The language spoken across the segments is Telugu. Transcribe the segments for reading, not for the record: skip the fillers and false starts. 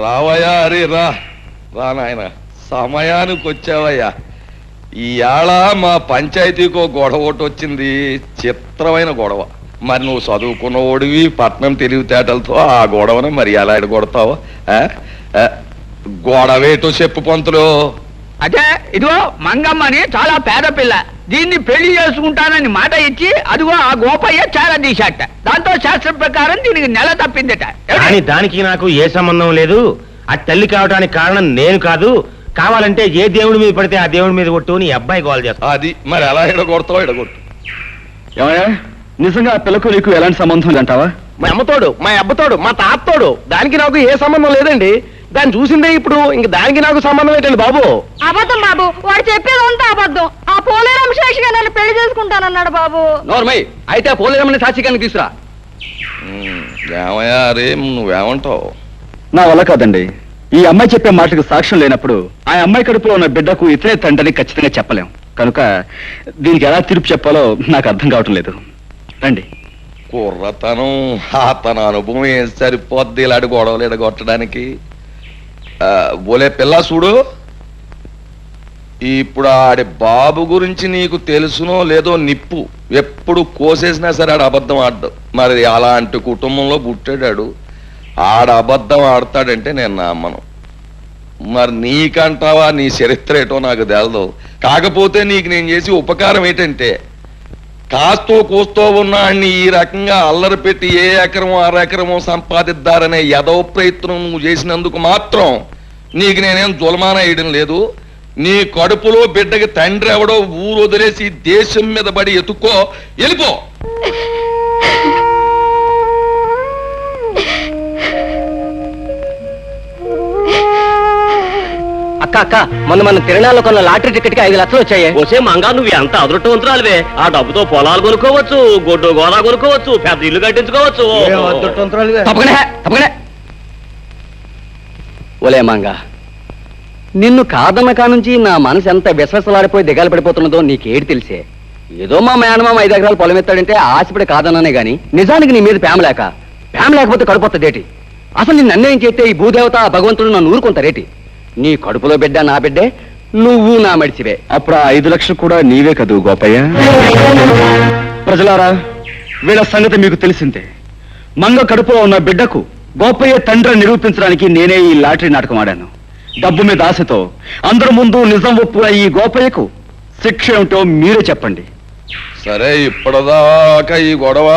రావయ్యా అరే రా నాయన సమయానికి వచ్చావయ్యా. ఈవేళ మా పంచాయతీకో గొడవ ఒకటి వచ్చింది, చిత్రమైన గొడవ. మరి నువ్వు చదువుకున్నవాడివి, పట్నం తెలివితేటలతో ఆ గొడవని మరి ఎలా ఎడగొడతావు? గొడవేటో చెప్పు పంతులు. అదే ఇదిగో మంగమ్మని చాలా పేద పిల్ల, దీన్ని పెళ్లి చేసుకుంటానని మాట ఇచ్చి అదిగో ఆ గోపయ్య చాలా తీశాట. దాంతో శాస్త్రం ప్రకారం దీనికి నెల తప్పిందట. కానీ దానికి నాకు ఏ సంబంధం లేదు. ఆ తల్లి కావడానికి కారణం నేను కాదు. కావాలంటే ఏ దేవుడి మీద పడితే ఆ దేవుడి మీద కొట్టు నీ అబ్బాయి గోల్ చేస్తా. అది మరి ఎలా ఎడగొడతావు? ఎడగొట్టు. ఏమయ్యా, నిజంగా ఆ పిల్లకు నీకు ఎలాంటి సంబంధం అంటావా? మా అమ్మతోడు, మా అబ్బతోడు, మా తాతతోడు. దానికి నాకు ఏ సంబంధం లేదండి. దాన్ని చూసిందే ఇప్పుడు. ఇంక దానికి నాకు సంబంధం ఏంటండి బాబు? అబద్ధం బాబు, వాడు చెప్పేదంతా అబద్ధం. ఆ పోలేరం శేషిగా నన్ను పెళ్లి చేసుకుంటానన్నాడు బాబు. నోర్మై, అయితే ఆ పోలేరమ్మని సాక్షిగానికి తీసురా. ఏమయ్యా అరే నువ్వేమంటావు? నా వల్ల కాదండి. ఈ అమ్మాయి చెప్పే మాటకు సాక్ష్యం లేనప్పుడు ఆ అమ్మాయి కడుపులో ఉన్న బిడ్డకు ఇతరే తండ్రిని ఖచ్చితంగా చెప్పలేం. కనుక దీనికి ఎలా తీర్పు చెప్పాలో నాకు అర్థం కావటం లేదు. రండి. కుర్రతనం తన అనుభవం ఏం సరిపోద్ది ఇలాంటి గొడవలు ఎడగొట్టడానికి? బోలే పిల్ల చూడు, ఇప్పుడు ఆడి బాబు గురించి నీకు తెలుసునో లేదో నిప్పు ఎప్పుడు కోసేసినా సరే ఆడ అబద్ధం ఆడ్డు. మరి అలాంటి కుటుంబంలో పుట్టాడాడు, ఆడ అబద్ధం ఆడతాడంటే నేను నమ్మను. మరి నీకంటావా? నీ చరిత్ర ఏటో నాకు తెలదు. కాకపోతే నీకు నేను చేసి ఉపకారం ఏంటంటే, కాస్తో కూస్తో ఉన్నాన్ని ఈ రకంగా అల్లరి పెట్టి ఏ ఎకరమో అరెకరమో సంపాదిద్దారనే యదవ ప్రయత్నం నువ్వు చేసినందుకు మాత్రం నీకు నేనేం జులమాన వేయడం లేదు. నీ కడుపులో బిడ్డకి తండ్రి ఎవడో ఊరు వదిలేసి దేశం మీద పడి ఎత్తుకో, వెళ్ళిపో. అక్క అక్క, మన తిరణాల్లో కొన్న లాటరీ టికెట్ కి 5 లక్షలు వచ్చాయి. వచ్చే మంగా నువ్వు ఎంత అదృష్టవంతురాలువే. ఆ డబ్బుతో పొలాలు కొనుక్కోవచ్చు, గొడ్డు గోదా కొనుక్కోవచ్చు, పెద్ద ఇల్లు కట్టించుకోవచ్చు. ఒలే మంగా, నిన్ను కాదన్న కానుంచి నా మనసు ఎంత విశ్వసలాడిపోయి దిగాలు పడిపోతున్నదో నీకేటి తెలిసే. ఏదో మా మేనమామ 5 ఎకరాలు పొలం ఎత్తాడంటే ఆశపడి కాదన్నానే గాని నిజానికి నీ మీద ప్రేమ లేకపోతే కడుపుతదేటి? అసలు నిన్ను అన్యాయం చేస్తే ఈ భూదేవత భగవంతుడు నన్ను ఊరుకుంటారేటి? నీ కడుపులో బిడ్డ నా బిడ్డే, నువ్వు నా మడిచివే. అప్పుడు ఆ 5 లక్షలు కూడా నీవే కదూ గోపయ్య? ప్రజలారా, వీళ్ళ సంగతి మీకు తెలిసిందే. మంగ కడుపులో ఉన్న బిడ్డకు గోపయ్య తండ్రి నిరూపించడానికి నేనే ఈ లాటరీ నాటకం ఆడాను. డబ్బు మీద ఆశతో అందరి ముందు నిజం ఒప్పున ఈ గోపయ్యకు శిక్ష ఏమిటో మీరే చెప్పండి. సరే, ఇప్పటిదాకా ఈ గొడవ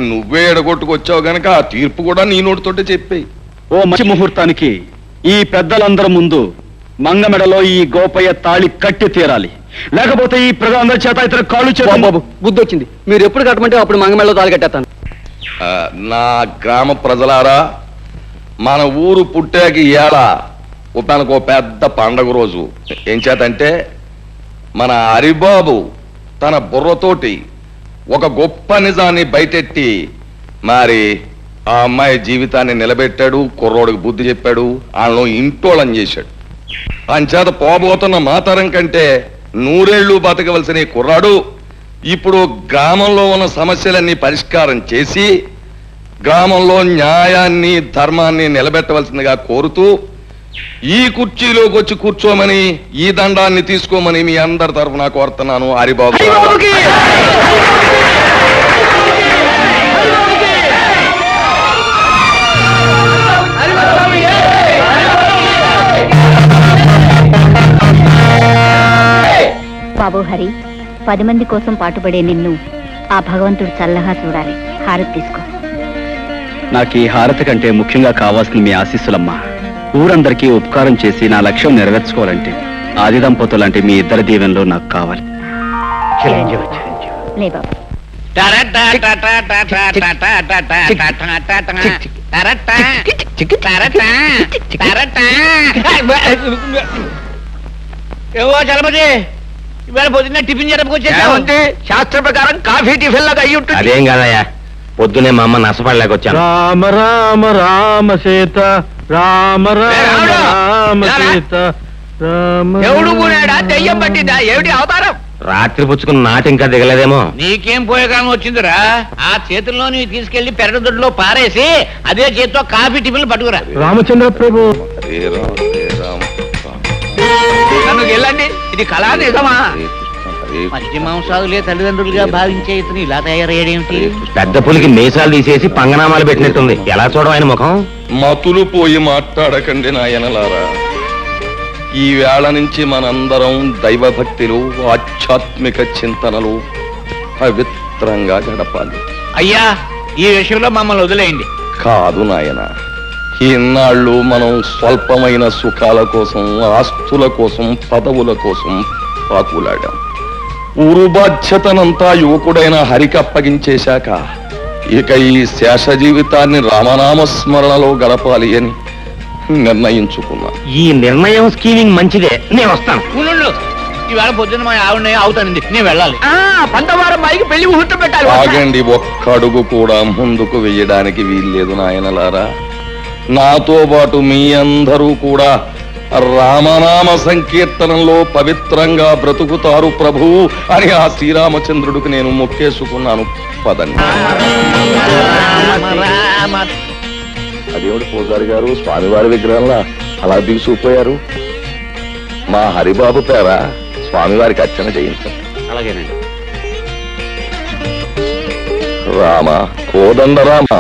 నువ్వే ఎడగొట్టుకొచ్చావు గనక ఆ తీర్పు కూడా నీ నోటితోటే చెప్పేయి. ఓ మంచి ముహూర్తానికి ఈ పెద్దలందరి ముందు మంగ మెడలో ఈ గోపయ్య తాళి కట్టి తీరాలి. లేకపోతే ఈ ప్రజలందరి చేత ఇతర కాళ్ళు చేద్దాం. బాబు, బుద్ధి వచ్చింది. మీరు ఎప్పుడు కట్టమంటే అప్పుడు మంగమెళ్ళలో తాళి కట్టేస్తాను. నా గ్రామ ప్రజలారా, మన ఊరు పుట్టాక ఇవాళ తనకు పెద్ద పండగ రోజు. ఏం చేతంటే మన హరిబాబు తన బుర్రతోటి ఒక గొప్ప నిజాన్ని బయటెట్టి మరి ఆ అమ్మాయి జీవితాన్ని నిలబెట్టాడు, కుర్రోడికి బుద్ధి చెప్పాడు, వాళ్ళను ఇంటోళం చేశాడు. అంచేత పోబోతున్న మాతరం కంటే 100 ఏళ్ళు బతకవలసిన కుర్రాడు ఇప్పుడు గ్రామంలో ఉన్న సమస్యలన్నీ పరిష్కారం చేసి గ్రామంలో న్యాయాన్ని ధర్మాన్ని నిలబెట్టవలసిందిగా కోరుతూ ఈ కుర్చీలోకి వచ్చి కూర్చోమని, ఈ దండాన్ని తీసుకోమని మీ అందరి తరఫున కోరుతున్నాను. హరిబాబు బాబు హరి, 10 మంది కోసం పాటుపడే నిన్ను ఆ భగవంతుడు చల్లగా చూడాలి. హారతి తీసుకో. నాకు ఈ హారతి కంటే ముఖ్యంగా కావాల్సిన మీ ఆశీస్సులమ్మా. ఊరందరికీ ఉపకారం చేసి నా లక్ష్యం నెరవేర్చుకోవాలంటే ఆది దంపతులంటే మీ ఇద్దరి దీవెనలో నాకు కావాలి. లే బాబు. ఏవో చలపతి, ఇవాళ పొద్దున్న టిఫిన్ జరపకొచ్చేసావంటే శాస్త్ర ప్రకారం కాఫీ టిఫిన్ లాగా అయ్యి ఉంటుంది. అదేం కాదయ్యా, పొద్దునే మా అమ్మ నష్టపడలేకొచ్చాను. రామ రామ రామ సీత, రామ రామ రామ సీత, రామ. ఎవడు కూడాడా దెయ్యం పట్టిందా? ఏమిటి అవతారం? రాత్రి పుచ్చుకున్న నాటి ఇంకా దిగలేదేమో. నీకేం పోయే కాలం వచ్చిందిరా? ఆ చేతుల్లో నీవు తీసుకెళ్లి పెరగదొడ్లో పారేసి అదే చేతితో కాఫీ టిఫిన్లు పట్టుకురా. రామచంద్ర ప్రభు హరే రామ హరే రామ నన్ను వెళ్ళండి. ఇది కళా నిజమా? హరే కృష్ణ హరే మధ్య మాంసాదులే తల్లిదండ్రులుగా భావించే ఇతను ఇలా తయారయ్యేడేమిటి? పెద్ద పులికి మీసాలు తీసేసి పంగనామాలు పెట్టినట్టుంది. ఎలా చూడడం ఆయన ముఖం? మతులు పోయి మాట్లాడకండి నాయనలారా. ఈ వేళ నుంచి మనందరం దైవభక్తిలో ఆధ్యాత్మిక చింతనలు పవిత్రంగా గడపాలి. అయ్యా, ఈ విషయంలో మమ్మల్ని వదిలేయండి. కాదు నాయన, ఇన్నాళ్ళు మనం స్వల్పమైన సుఖాల కోసం, ఆస్తుల కోసం, పదవుల కోసం పాకులాడాం. ఊరు బాధ్యతనంతా యువకుడైన హరికి అప్పగించేశాక ఇక ఈ శేష జీవితాన్ని రామనామస్మరణలో గడపాలి అని నిర్ణయించుకున్నా. ఈ నిర్ణయం స్కీమింగ్ మంచిదే. నేను వస్తాను. ఉండు, ఈవేళ పొద్దున్న మా ఆవిడ అవుతానండి, నేను వెళ్ళాలి. పంతవారం మైకి పెళ్లి ముహూర్తం పెట్టాలి. ఆగండి, ఒక్క అడుగు కూడా ముందుకు వెయ్యడానికి వీల్లేదు నాయనలారా. నాతో పాటు మీ అందరూ కూడా రామనామ సంకీర్తనంలో పవిత్రంగా బ్రతుకుతారు ప్రభువు అని ఆ శ్రీరామచంద్రుడికి నేను మొక్కేసుకున్నాను. పదండి. అదేమిటి పూజారి గారు స్వామివారి విగ్రహంలా అలా దిగుసిపోయారు? మా హరిబాబు పేర స్వామివారికి అర్చన చేయించండి. అలాగేనండి. రామ కోదండ రామ,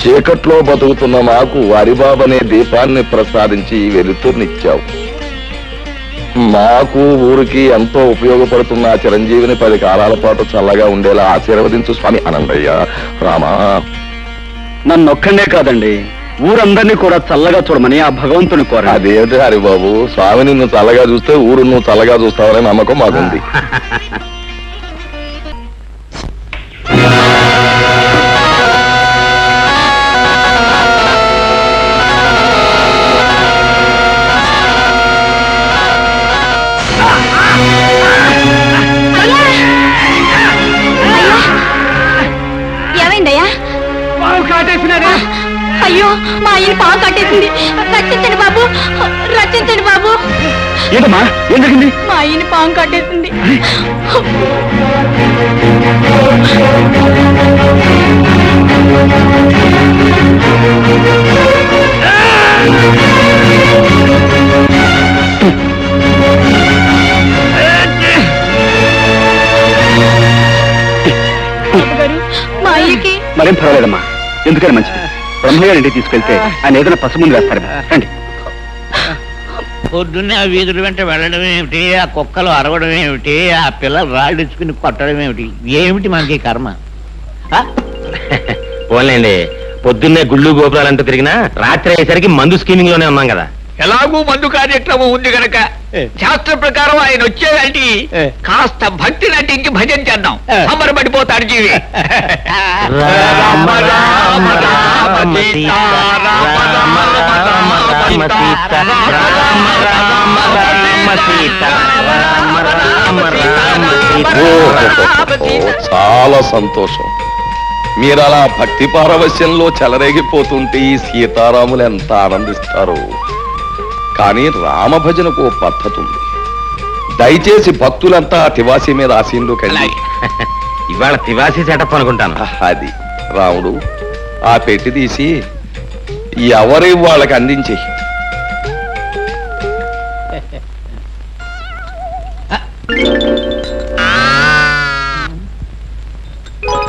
చీకట్లో బతుకుతున్న మాకు హరిబాబనే దీపాన్ని ప్రసాదించి వెలుతుర్నిచ్చావు. మాకు ఊరికి ఎంతో ఉపయోగపడుతున్న ఆ చిరంజీవిని 10 కాలాల పాటు చల్లగా ఉండేలా ఆశీర్వదించు స్వామి. అనందయ్య రామా. నన్నొక్కడే కాదండి, ఊరందరినీ కూడా చల్లగా చూడమని ఆ భగవంతుని కోర. అదేమిటి హరిబాబు, స్వామి నిన్ను చల్లగా చూస్తే ఊరు నువ్వు చల్లగా చూస్తావనే నమ్మకం మాకుంది. ఏమైందయ్యా? అయ్యో, మా ఆయన పాము కట్టేసింది. రక్షించండి బాబు, రక్షించండి బాబు. ఏంటమ్మా, ఏం జరిగింది? మా ఆయన పాము కట్టేసింది. మా అయ్యకి మరేం పర్వాలేదమ్మా, ఎందుకని మంచిది. బ్రహ్మయ్య ఇంటికి తీసుకెళ్తే ఆయన ఏదైనా పసుముందు వేస్తారు. రండి. పొద్దున్నే ఆ వీధుల వెంట వెళ్ళడం ఏమిటి, ఆ కుక్కలు అరవడం ఏమిటి, ఆ పిల్లలు రాళ్ళిచ్చుకుని కొట్టడం ఏమిటి? ఏమిటి మనకి కర్మ? పోలేండి, పొద్దున్నే గుళ్ళు గోపురాలంటూ తిరిగినా రాత్రి అయ్యేసరికి మందు స్కీమింగ్ లోనే ఉన్నాం కదా. ఎలాగూ మందు కార్యక్రమం ఉంది గనక శాస్త్ర ప్రకారం ఆయన వచ్చేదానికి కాస్త భక్తి నటించి భజన చేద్దాం. అమరపడిపోతాడు జీవి. రామ రామ రామ సీతా, రామ రామ రామ సీతా, రామ రామ రామ సీతా, రామ రామ రామ సీతా. చాలా సంతోషం. మీరు అలా భక్తి పారవశ్యంలో చెలరేగిపోతుంటే ఈ సీతారాములు ఎంత ఆనందిస్తారు. కానీ రామభజనకు ఓ పద్ధతి ఉంది. దయచేసి భక్తులంతా తివాసి మీద ఆశీనులోకి వెళ్ళి. ఇవాళ తివాసి సెటప్ అనుకుంటాను. అది రాముడు ఆ పెట్టి తీసి ఎవరి వాళ్ళకి అందించి.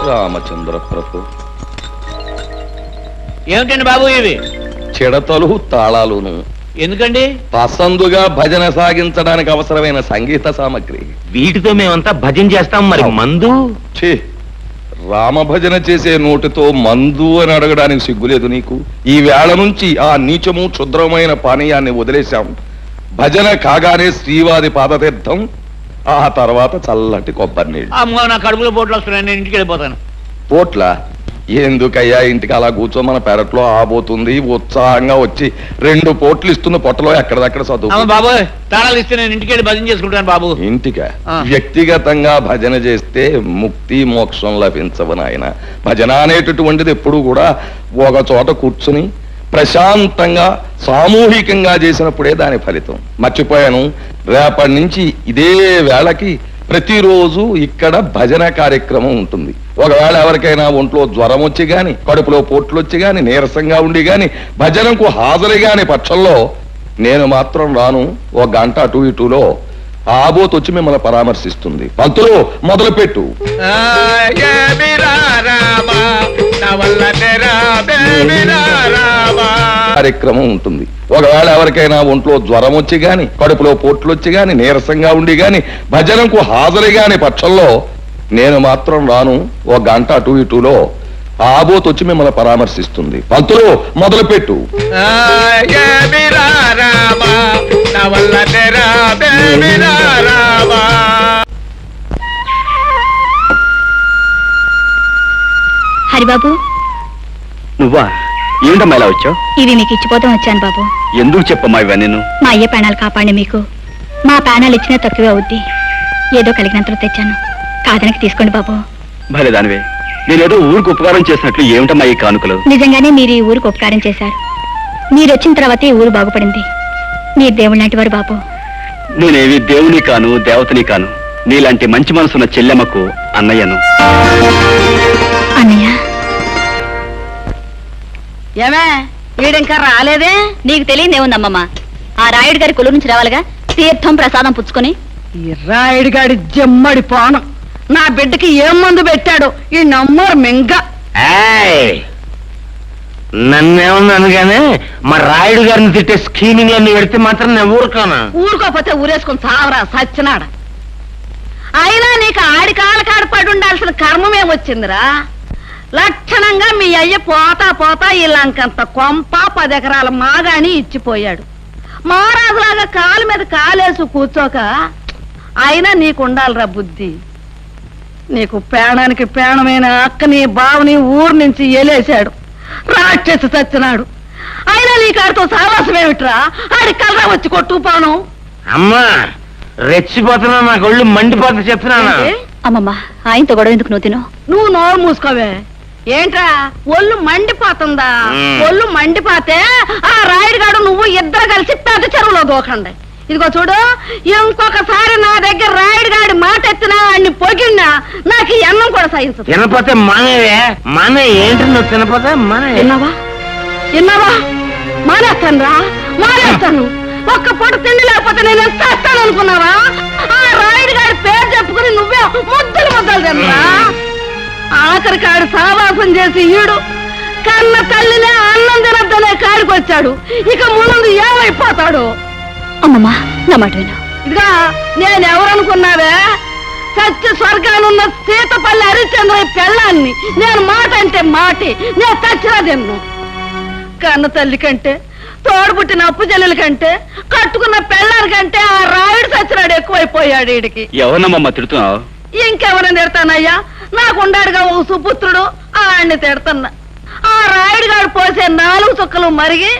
రామచంద్ర ప్రభు, ఏమిటండి బాబు ఇవి? చిడతలు తాళాలును. ఎందుకండి? పసందుగా భజన సాగించడానికి అవసరమైన సంగీత సామగ్రి. వీటితో మేమంతా భజన చేస్తాం. మరి మందు? ఛీ, రామభజన చేసే నోటితో మందు అని అడగడానికి సిగ్గులేదు నీకు? ఈ వేళ నుంచి ఆ నీచము క్షుద్రమైన పానీయాన్ని వదిలేశాం. భజన కాగానే శ్రీవారి పాదతీర్థం, ఆ తర్వాత చల్లటి కొబ్బరి నీళ్ళు. అమ్మో, నా కడుపులో పోట్లు వస్తున్నాయి, నేను ఇంటికి వెళ్ళిపోతాను. పోట్ల ఎందుకయ్యా, ఇంటికి అలా కూర్చో, మన పెరట్లో ఆబోతుంది. ఉత్సాహంగా వచ్చి 2 పోట్లు ఇస్తున్న పొట్టలో ఎక్కడదక్కడ చదువు. బాబు తాళాలు ఇస్తే నేను ఇంటికి వెళ్ళి భజన చేసుకుంటాను బాబు. ఇంటికా? వ్యక్తిగతంగా భజన చేస్తే ముక్తి మోక్షం లభించవు నాయన. భజన అనేటటువంటిది ఎప్పుడు కూడా ఒక చోట కూర్చుని ప్రశాంతంగా సామూహికంగా చేసినప్పుడే దాని ఫలితం. మర్చిపోయాను, రేపటి నుంచి ఇదే వేళకి ప్రతిరోజు ఇక్కడ భజన కార్యక్రమం ఉంటుంది. ఒకవేళ ఎవరికైనా ఒంట్లో జ్వరం వచ్చి గాని, కడుపులో పోట్లు వచ్చి గాని, నీరసంగా ఉండి గాని, భజనకు హాజరు గాని పక్షంలో నేను మాత్రం రాను. ఒక గంట అటు ఇటులో ఆబోత్ వచ్చి మిమ్మల్ని పరామర్శిస్తుంది. పంతులు మొదలుపెట్టు. కార్యక్రమం ఉంటుంది. ఒకవేళ ఎవరికైనా ఒంట్లో జ్వరం వచ్చి గాని, కడుపులో పోట్లు వచ్చి గాని, నీరసంగా ఉండి గాని, భజనకు హాజరు గాని పక్షంలో నేను మాత్రం రాను. ఒక గంట అటు ఇటులో ఆబోత్ వచ్చి మిమ్మల్ని పరామర్శిస్తుంది. పంతులు మొదలుపెట్టు. హరిబాబు, నువ్వా? ఏంటమ్మా ఇలా వచ్చావు? ఇవి మీకు ఇచ్చిపోతాం వచ్చాను బాబు. ఎందుకు చెప్పమ్మా ఇవన్నీ? నేను మా అయ్య ప్రాణాలు కాపాడి మీకు మా ప్రాణాలు ఇచ్చినా తక్కువే అవుద్ది. ఏదో కలిగినంతలో తెచ్చాను, కాదనకి తీసుకోండి బాబు. భలే దానివే. నేనేదో ఊరికి ఉపకారం చేసినట్లు ఏమిటమ్మా ఈ కానుకలు? నిజంగానే మీరు ఈ ఊరికి ఉపకారం చేశారు. మీరు వచ్చిన తర్వాత ఈ ఊరు బాగుపడింది. మీరు దేవుడు లాంటి వారు బాబు. నేనేవి దేవుని కాను, దేవతని కాను. నీలాంటి మంచి మనసున్న చెల్లెమ్మకు అన్నయ్యను. అన్నయ్య, ఏమే వీడింకా రాలేదే? నీకు తెలియదేముందమ్మమ్మ. ఆ రాయుడు గారి కొలు నుంచి రావాలిగా, తీర్థం ప్రసాదం పుచ్చుకొని. ఈ రాయుడిగాడి జమ్మడి పానం నా బిడ్డకి ఏం మందు పెట్టాడు ఈ నమ్మరు మింగ. నన్నేమన్నాను గానీ మా రాయుడు గారిని తిట్టే స్కీమింగ్ అన్ని పెడితే మాత్రం నేను ఊరుకోనా? ఊరుకోపోతే ఊరేసుకుని చావరా సచ్చినాడ. అయినా నీకు ఆడి కాళ్ళ కాడ పడి ఉండాల్సిన కర్మమేమొచ్చిందిరా? లక్షణంగా మీ అయ్య పోతా పోతా ఈ లంకంత కొంప 10 ఎకరాల మాగాని ఇచ్చిపోయాడు. మహారాజులాగా కాలు మీద కాలేసి కూర్చోక అయినా నీకుండాలిరా బుద్ధి. నీకు పేణానికి పేణమైన అక్కని బావని ఊరు నుంచి ఎలేశాడు, రాక్షసి చచ్చినాడు. అయినా నీ కాడితో సావాసమేమిట్రా? ఆడి కలరా వచ్చి కొట్టుకుపోను. అమ్మా రెచ్చిపోతున్నా, నాకు ఒళ్ళు మండిపోతా చెప్తున్నాను. అమ్మమ్మ, ఆయనతో గొడవ ఎందుకు నువ్వు తిను? నువ్వు నోరు మూసుకోవే. ఏంట్రా ఒళ్ళు మండిపోతుందా? ఒళ్ళు మండిపోతే ఆ రాయుడుగాడు నువ్వు ఇద్దరు కలిసి పెద్ద చెరువులో దూకండి. ఇదిగో చూడు, ఇంకొకసారి నా దగ్గర రాయుడుగాడి మాట ఎత్తినా అన్ని పొగిడినా నాకు ఈ అన్నం కూడా సహించదు. తినపోతే మానేవే. మానే ఏంటి నువ్వు తినపోతే మానే. విన్నావా? మానేస్తాను రా, మానేస్తాను. ఒక్క పూట తిండి లేకపోతే నేను ఎంత వస్తాను అనుకున్నావా? ఆ రాయుడుగాడి పేరు చెప్పుకుని నువ్వే ముద్దలు తినరా? ఆఖరి కాడు సావాసం చేసి ఈడు కన్న తల్లినే అన్నం తినద్దనే కాడికొచ్చాడు. ఇక ముందు ఏమైపోతాడు? అమ్మమ్మ, నా మాట విను. ఇదిగా నేనెవరనుకున్నావే? సత్య స్వర్గానున్న సీతపల్లి హరిశ్చంద్ర పెళ్ళాన్ని. నేను మాట అంటే మాటి, నేను చచ్చినా తిన్ను. కన్న తల్లి కంటే, తోడుబుట్టిన అప్పు చెల్లెల కంటే, కట్టుకున్న పెళ్ళారి కంటే ఆ రాయుడు సచ్చినాడు ఎక్కువైపోయాడు వీడికి. ఎవరినమ్మా తిడుతున్నావు? ఇంకెవరని తిడతానయ్యా? నాకుండాడుగా ఓ సుపుత్రుడు, ఆడిని తిడతన్నా. ఆ రాయుడుగాడు పోసే 4 చుక్కలు మరిగి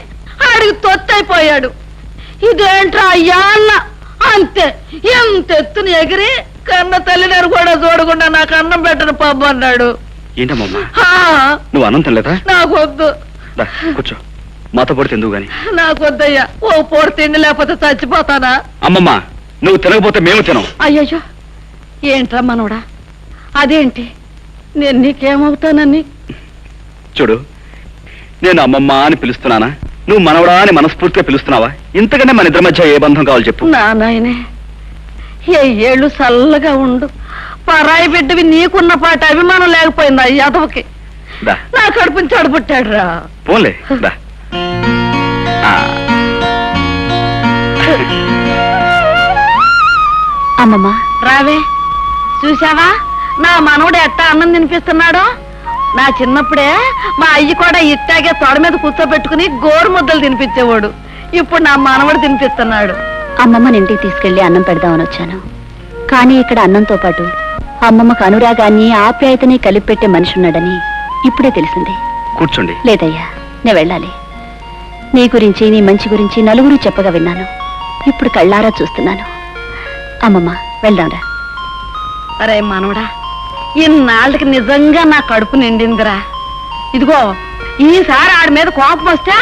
ఆడికి తొత్తైపోయాడు. ఇదేంట్రా అయ్యా అన్న అంతే. ఎంత ఎత్తుని ఎగిరి కన్న తల్లిని కూడా చూడకుండా నాకు అన్నం పెట్టను పబ్బు అన్నాడు. ఏంటమ్మా నువ్వు అన్నం తినలేదా? నాకొద్దు. కూర్చో, మాతో పొడి తిందువు గాని. నాకొద్దయ్యా, ఓ పూట తిండి లేకపోతే చచ్చిపోతానా? అమ్మమ్మ, నువ్వు తినకపోతే మేము తినం. అయ్యయ్యో, ఏంట్రా మనోడా? అదేంటి, నేను నీకేమవుతానని? చూడు, నేను అమ్మమ్మ అని పిలుస్తున్నానా, నువ్వు మనవడా అని మనస్ఫూర్తిగా పిలుస్తున్నావా? ఇంతకంటే మన ఇద్దరి మధ్య ఏ బంధం కావాలి చెప్పు. నా నాయనే, ఏ ఏళ్ళు చల్లగా ఉండు. పరాయి బిడ్డవి నీకున్న పాట అభిమానం లేకపోయింది ఆ యాదవకి. నా కడుపుని చెడబుట్టాడు రా. పోన్లే దా. అమ్మమ్మ, రావే. చూసావా నా మనవడు ఎట్టా అన్నం తినిపిస్తున్నాడో? నా చిన్నప్పుడే మా అయ్యి కూడా ఇట్టాగే తొడ మీద కూర్చోబెట్టుకుని గోరు ముద్దలు తినిపించేవాడు. ఇప్పుడు నా మనవడు తినిపిస్తున్నాడు. అమ్మమ్మని ఇంటికి తీసుకెళ్లి అన్నం పెడదామని వచ్చాను. కానీ ఇక్కడ అన్నంతో పాటు అమ్మమ్మకు అనురాగాన్ని ఆప్యాయతని కలిపి పెట్టే మనిషి ఉన్నాడని ఇప్పుడే తెలిసింది. కూర్చోండి. లేదయ్యా, నేను వెళ్ళాలి. నీ గురించి, నీ మంచి గురించి నలుగురు చెప్పగా విన్నాను. ఇప్పుడు కళ్ళారా చూస్తున్నాను. అమ్మమ్మ, వెళ్దాంరా. అరే మనవడా, ఇన్నాళ్ళకి నిజంగా నా కడుపు నిండిందిరా. ఇదిగో ఈసారి ఆడి మీద కోపం వస్తే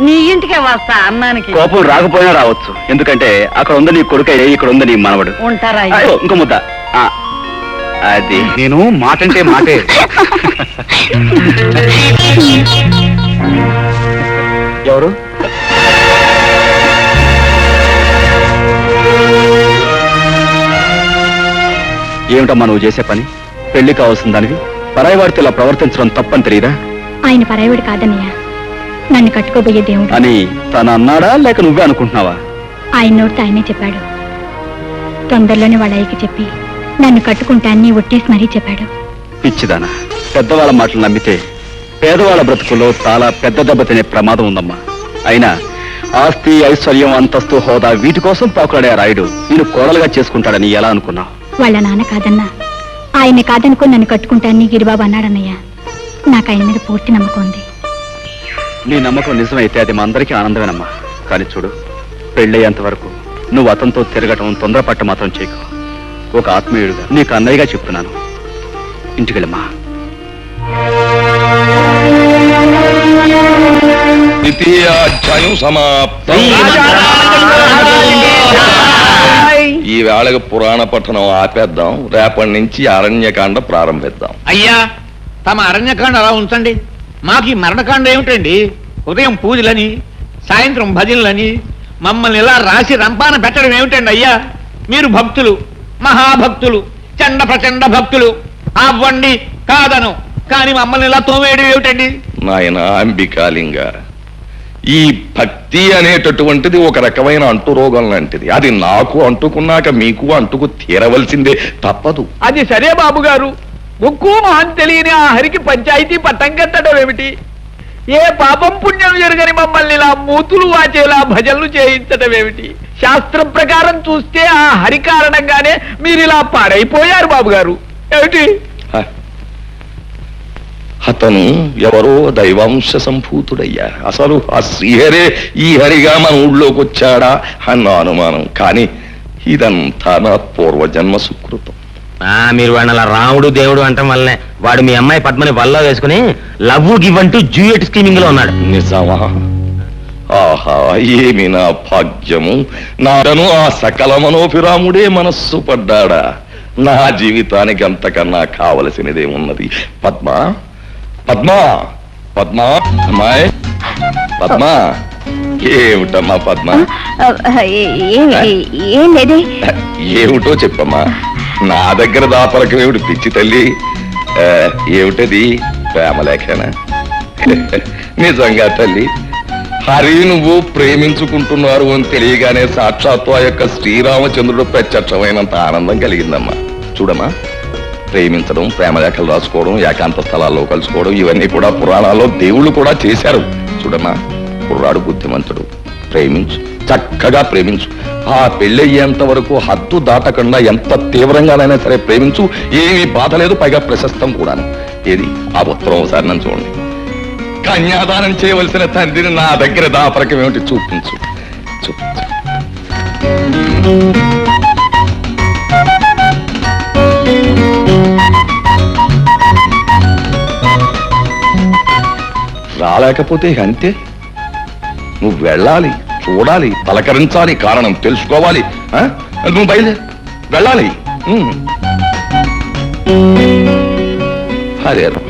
నీ ఇంటికే వస్తా అన్నానికి. కోపం రాకపోయినా రావచ్చు, ఎందుకంటే అక్కడ ఉంది నీ కొడుకయ్యే, ఇక్కడ ఉంది నీ మనవడు. ఉంటారా? అయ్యో, ఇంకో ముద్ద. ఆ, అది నేను మాటంటే మాటే. ఎవరు? ఏమిటమ్మా నువ్వు చేసే పని? పెళ్లి కావాల్సిన దానివి పరాయి వాడితో ఇలా ప్రవర్తించడం తప్పని తెలియదా? ఆయన పరాయుడు కాదన్నయ్య, నన్ను కట్టుకోబోయే దేవుడు అని తను అన్నాడా లేక నువ్వే అనుకుంటున్నావా? ఆయన నోటితో ఆయనే చెప్పాడు. తొందరలోనే వాళ్ళ అయ్యకి చెప్పి నన్ను కట్టుకుంటాన్ని ఒట్టేసి మరీ చెప్పాడు. పిచ్చిదానా, పెద్దవాళ్ళ మాటలు నమ్మితే పేదవాళ్ళ బ్రతుకుల్లో చాలా పెద్ద దెబ్బ తినే ప్రమాదం ఉందమ్మా. అయినా ఆస్తి, ఐశ్వర్యం, అంతస్తు, హోదా వీటి కోసం పాకులాడే రాయుడు నేను కోడలుగా చేసుకుంటాడని ఎలా అనుకున్నావు? వాళ్ళ నాన్న కాదన్నా, ఆయన కాదనుకుని నన్ను కట్టుకుంటాన్ని గిరిబాబు అన్నాడన్నయ్య. నాకు ఆయన మీద పూర్తి నమ్మకం ఉంది. నీ నమ్మకం నిజమైతే అది మా అందరికీ ఆనందమేనమ్మా. కానీ చూడు, పెళ్ళయ్యేంత వరకు నువ్వు అతనితో తిరగటం, తొందరపట్ట మాత్రం చేయకు. ఒక ఆత్మీయుడుగా నీకు అన్నయ్యగా చెప్తున్నాను. ఇంటికెళ్ళమ్మా. ద్వితీయాధ్యాయం సమాప్తం. ఈ వేళకి పురాణ పఠనం ఆపేద్దాం, రేపటి నుంచి అరణ్యకాండ ప్రారంభిద్దాం. అయ్యా, తమ అరణ్యకాండ అలా ఉంచండి. మాకు ఈ మరణకాండ ఏమిటండి? ఉదయం పూజలని, సాయంత్రం భజనలని మమ్మల్ని ఇలా రాసి రంపాన పెట్టడం ఏమిటండి అయ్యా? మీరు భక్తులు, మహాభక్తులు, చండ ప్రచండ భక్తులు. అవ్వండి కాదను, కానీ మమ్మల్ని ఇలా తోమేయడం ఏమిటండి? నాయన అంబికాలింగ, ఈ భక్తి అనేటటువంటిది ఒక రకమైన అంటురోగం లాంటిది. అది నాకు అంటుకున్నాక మీకు అంటుకు తీరవలసిందే, తప్పదు. అది సరే బాబు గారు, ముక్కు మొహం తెలియని ఆ హరికి పంచాయతీ పట్టం కట్టడం ఏమిటి? ఏ పాపం పుణ్యం జరగని మమ్మల్ని ఇలా మూతులు వాచేలా భజనలు చేయించడం ఏమిటి? శాస్త్రం ప్రకారం చూస్తే ఆ హరి కారణంగానే మీరు ఇలా పాడైపోయారు బాబు గారు. ఏమిటి? అతను ఎవరో దైవాంశ సంభూతుడయ్యా. అసలు ఆ శ్రీహరే ఈ హరిగా మన ఊళ్ళోకి వచ్చాడా అన్న అనుమానం. కానీ ఇదంతా నా పూర్వజన్మ సుకృతం. మీరు వాడిని అలా రాముడు దేవుడు అంటాం వల్లనే వాడు మీ అమ్మాయి పద్మని వల్ల వేసుకుని లవ్ గివ్ అంటూ డ్యూయట్ స్కీమింగ్ లో ఉన్నాడు. నిజమా? ఆహా, ఏమి నా భాగ్యము! నాను ఆ సకల మనోభిరాముడే మనస్సు పడ్డాడా? నా జీవితానికి అంతకన్నా కావలసినదేమున్నది? పద్మ, పద్మ, పద్మ, అమ్మాయి పద్మ. ఏమిటమ్మా పద్మ? ఏం లేదే. ఏమిటో చెప్పమ్మా. నా దగ్గర దాపలకం ఏమిటి పిచ్చి తల్లి? ఏమిటది? ప్రేమలేఖనా? నిజంగా తల్లి, హరి నువ్వు ప్రేమించుకుంటున్నారు అని తెలియగానే సాక్షాత్తు ఆ యొక్క శ్రీరామచంద్రుడు ప్రత్యక్షమైనంత ఆనందం కలిగిందమ్మా. చూడమ్మా, ప్రేమించడం, ప్రేమలేఖలు రాసుకోవడం, ఏకాంత స్థలాల్లో కలుసుకోవడం, ఇవన్నీ కూడా పురాణాల్లో దేవుళ్ళు కూడా చేశారు. చూడమ్మా, కుర్రాడు బుద్ధిమంతుడు, ప్రేమించు, చక్కగా ప్రేమించు. ఆ పెళ్ళయ్యేంత వరకు హద్దు దాటకుండా ఎంత తీవ్రంగానైనా సరే ప్రేమించు. ఏమీ బాధ లేదు, పైగా ప్రశస్తం కూడాను. ఏది ఆ ఉత్తరం ఒకసారి నన్ను చూడండి. కన్యాదానం చేయవలసిన తండ్రిని నా దగ్గర దాపరకం ఏమిటి? చూపించు, చూపించు. రాలేకపోతే అంతే. నువ్వు వెళ్ళాలి, చూడాలి, పలకరించాలి, కారణం తెలుసుకోవాలి. నువ్వు బయలుదేరి వెళ్ళాలి. హరే రామ.